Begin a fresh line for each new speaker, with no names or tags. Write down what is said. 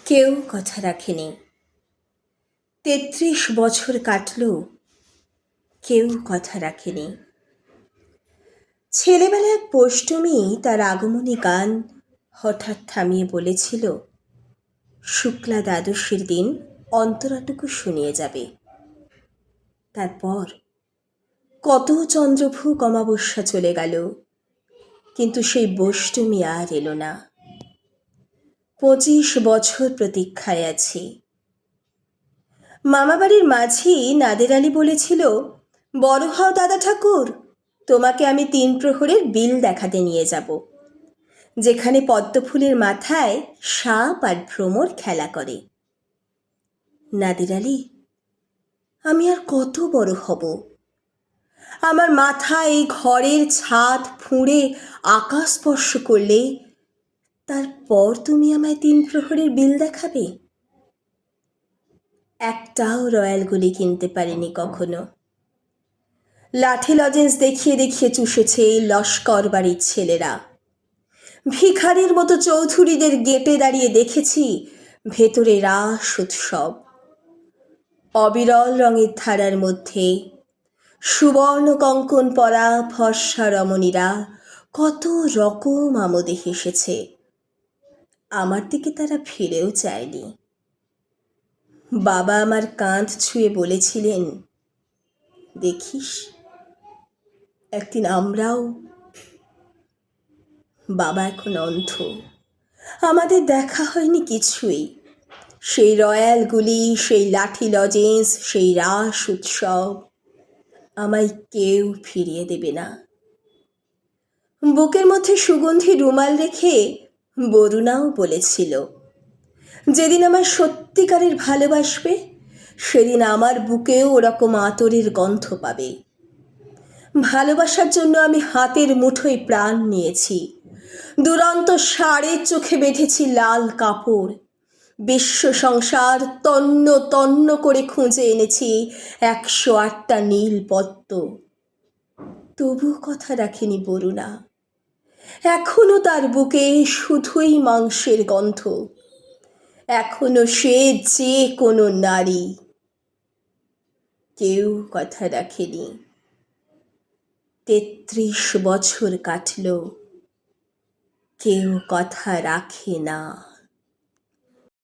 কেউ কথা রাখেনি। ৩৩ বছর কাটল, কেউ কথা রাখেনি। ছেলেবেলা এক পৌষ্টমী তার আগমনী গান হঠাৎ থামিয়ে বলেছিল, শুক্লা দ্বাদশীর দিন অন্তরাটুকু শুনিয়ে যাবে। তারপর কত চন্দ্রভূক অমাবস্যা চলে গেল, কিন্তু সেই পৌষ্টমী আর এলো না। ২৫ বছর প্রতীক্ষায় আছি। মামাবাড়ির মাঝি নাদের আলী বলেছিল, বড় হও দাদা ঠাকুর, তোমাকে আমি ৩ প্রহরের বিল দেখাতে নিয়ে যাব, যেখানে পদ্মফুলের মাথায় সাপ আর ভ্রমর খেলা করে। নাদের আলী, আমি আর কত বড় হব? আমার মাথা এই ঘরের ছাদ ফুঁড়ে আকাশ স্পর্শ করলে তারপর তুমি আমায় ৩ প্রহরের বিল দেখাবে? একটাও রয়্যাল গুলি কিনতে পারিনি কখনো। লাঠি লজেন্স দেখিয়ে দেখিয়ে চুষেছে এই লস্কর বাড়ির ছেলেরা। ভিখারির মতো চৌধুরীদের গেটে দাঁড়িয়ে দেখেছি ভেতরে রাস উৎসব। অবিরল রঙের ধারার মধ্যে সুবর্ণ কঙ্কন পরা ফর্সা রমণীরা কত রকম আমোদে হেসেছে। আমার দিকে তারা ফিরেও চায়নি। বাবা আমার কাঁধ ছুঁয়ে বলেছিলেন, দেখিস একদিন আমরাও। বাবা এখন অন্ধ, আমাদের দেখা হয়নি কিছুই। সেই রয়্যালগুলি, সেই লাঠি লজেন্স, সেই রাস উৎসব আমায় কেউ ফিরিয়ে দেবে না। বুকের মধ্যে সুগন্ধি রুমাল রেখে বরুণাও বলেছিল, যেদিন আমার সত্যিকারের ভালোবাসবে সেদিন আমার বুকেও ওরকম আতরের গন্ধ পাবে। ভালোবাসার জন্য আমি হাতের মুঠোয় প্রাণ নিয়েছি, দুরন্ত ষাঁড়ের চোখে বেঁধেছি লাল কাপড়, বিশ্ব সংসার তন্ন তন্ন করে খুঁজে এনেছি ১০৮টা নীল পদ্ম। তবু কথা রাখেনি বরুণা, এখনো তার বুকে শুধুই মাংসের গন্ধ, এখনো সে যে কোনো নারী। কেউ কথা রাখেনি। ৩৩ বছর কাটল, কেউ কথা রাখে না।